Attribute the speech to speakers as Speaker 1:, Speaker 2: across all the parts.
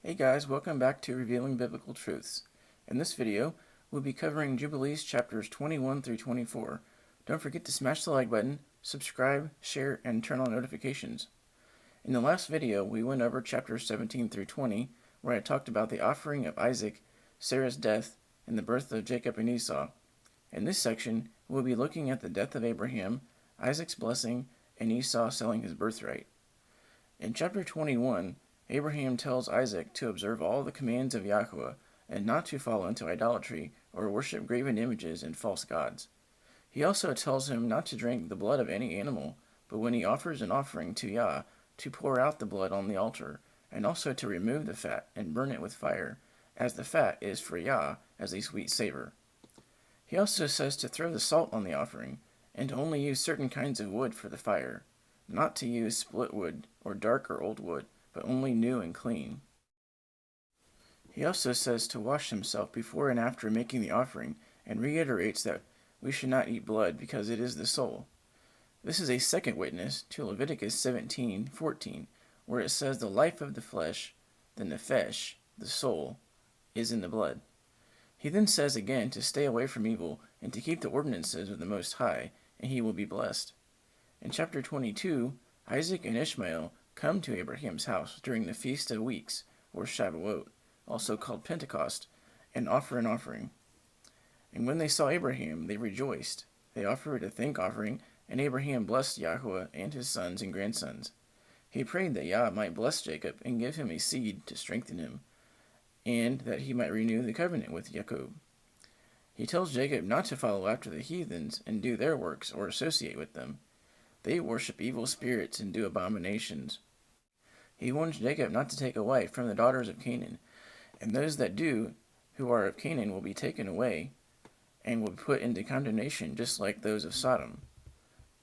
Speaker 1: Hey guys, welcome back to Revealing Biblical Truths. In this video, we'll be covering Jubilees chapters 21 through 24. Don't forget to smash the like button, subscribe, share, and turn on notifications. In the last video, we went over chapters 17 through 20, where I talked about the offering of Isaac, Sarah's death, and the birth of Jacob and Esau. In this section, we'll be looking at the death of Abraham, Isaac's blessing, and Esau selling his birthright. In chapter 21, Abraham tells Isaac to observe all the commands of Yahweh and not to fall into idolatry or worship graven images and false gods. He also tells him not to drink the blood of any animal, but when he offers an offering to Yah, to pour out the blood on the altar, and also to remove the fat and burn it with fire, as the fat is for Yah as a sweet savor. He also says to throw the salt on the offering, and to only use certain kinds of wood for the fire, not to use split wood or dark or old wood, but only new and clean. He also says to wash himself before and after making the offering, and reiterates that we should not eat blood because it is the soul. This is a second witness to Leviticus 17:14, where it says the life of the flesh, the nephesh, the soul, is in the blood. He then says again to stay away from evil and to keep the ordinances of the Most High, and he will be blessed. In chapter 22, Isaac and Ishmael come to Abraham's house during the Feast of Weeks, or Shavuot, also called Pentecost, and offer an offering. And when they saw Abraham, they rejoiced. They offered a thank offering, and Abraham blessed Yahweh and his sons and grandsons. He prayed that Yah might bless Jacob and give him a seed to strengthen him, and that he might renew the covenant with Jacob. He tells Jacob not to follow after the heathens and do their works or associate with them. They worship evil spirits and do abominations. He warns Jacob not to take a wife from the daughters of Canaan, and those that do, who are of Canaan, will be taken away and will be put into condemnation just like those of Sodom.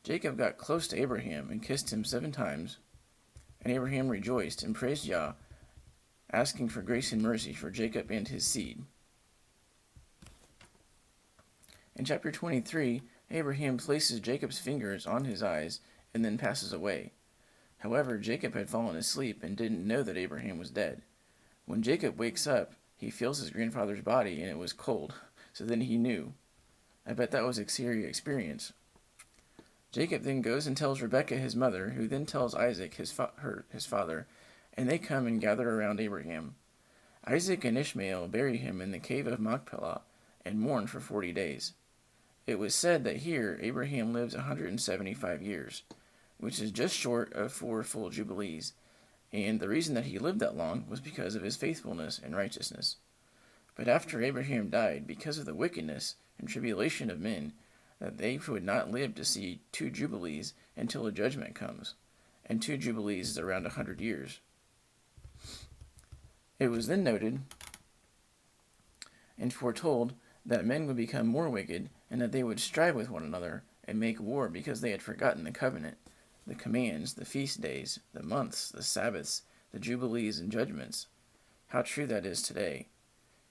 Speaker 1: Jacob got close to Abraham and kissed him 7 times, and Abraham rejoiced and praised Yah, asking for grace and mercy for Jacob and his seed. In chapter 23, Abraham places Jacob's fingers on his eyes and then passes away. However, Jacob had fallen asleep and didn't know that Abraham was dead. When Jacob wakes up, he feels his grandfather's body and it was cold, so then he knew. I bet that was a scary experience. Jacob then goes and tells Rebekah, his mother, who then tells Isaac, his father, and they come and gather around Abraham. Isaac and Ishmael bury him in the cave of Machpelah and mourn for 40 days. It was said that here Abraham lives 175 years, which is just short of 4 full jubilees, and the reason that he lived that long was because of his faithfulness and righteousness. But after Abraham died, because of the wickedness and tribulation of men, that they would not live to see 2 jubilees until a judgment comes, and 2 jubilees is around 100 years. It was then noted and foretold that men would become more wicked, and that they would strive with one another and make war because they had forgotten the covenant, the commands, the feast days, the months, the Sabbaths, the jubilees, and judgments. How true that is today.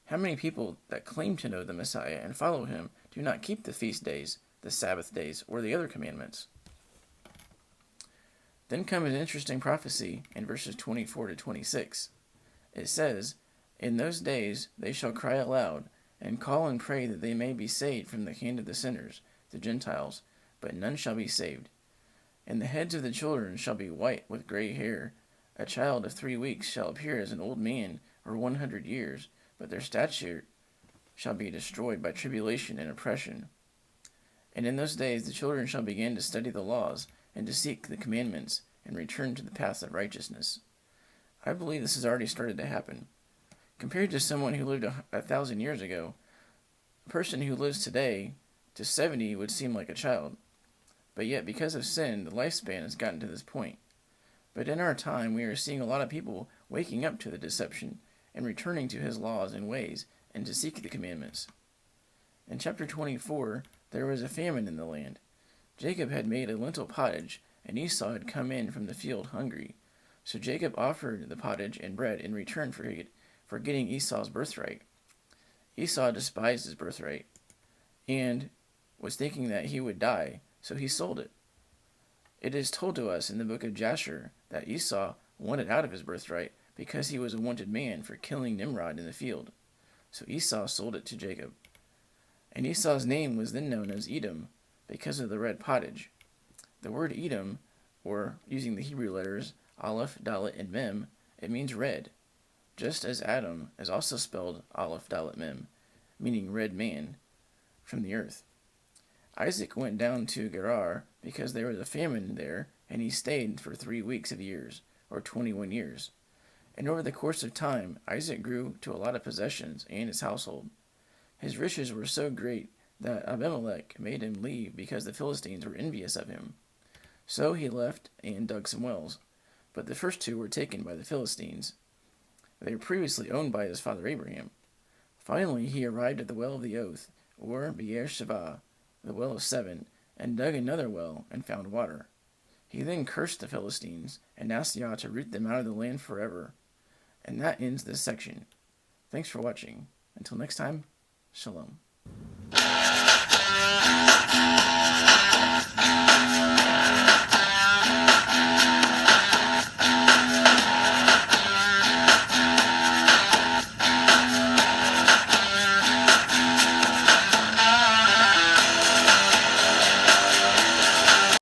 Speaker 1: How many people that claim to know the Messiah and follow him do not keep the feast days, the Sabbath days, or the other commandments? Then comes an interesting prophecy in verses 24 to 26. It says, "In those days they shall cry aloud, and call and pray that they may be saved from the hand of the sinners, the Gentiles, but none shall be saved. And the heads of the children shall be white with gray hair. A child of 3 weeks shall appear as an old man, or 100 years, but their stature shall be destroyed by tribulation and oppression. And in those days the children shall begin to study the laws, and to seek the commandments, and return to the path of righteousness." I believe this has already started to happen. Compared to someone who lived 1,000 years ago, a person who lives today to 70 would seem like a child. But yet, because of sin, the lifespan has gotten to this point. But in our time, we are seeing a lot of people waking up to the deception and returning to his laws and ways, and to seek the commandments. In chapter 24, there was a famine in the land. Jacob had made a lentil pottage, and Esau had come in from the field hungry. So Jacob offered the pottage and bread in return for getting Esau's birthright. Esau despised his birthright and was thinking that he would die, so he sold it. It is told to us in the book of Jasher that Esau wanted out of his birthright, because he was a wanted man for killing Nimrod in the field. So Esau sold it to Jacob. And Esau's name was then known as Edom, because of the red pottage. The word Edom, or using the Hebrew letters Aleph, Dalet, and Mem, it means red, just as Adam is also spelled Aleph, Dalet, Mem, meaning red man, from the earth. Isaac went down to Gerar because there was a famine there, and he stayed for 3 weeks of years, or 21 years. And over the course of time, Isaac grew to a lot of possessions and his household. His riches were so great that Abimelech made him leave because the Philistines were envious of him. So he left and dug some wells, but the first 2 were taken by the Philistines. They were previously owned by his father Abraham. Finally, he arrived at the well of the oath, or Beer Sheva, the well of 7, and dug another well and found water. He then cursed the Philistines and asked Yah to root them out of the land forever. And that ends this section. Thanks for watching. Until next time, Shalom.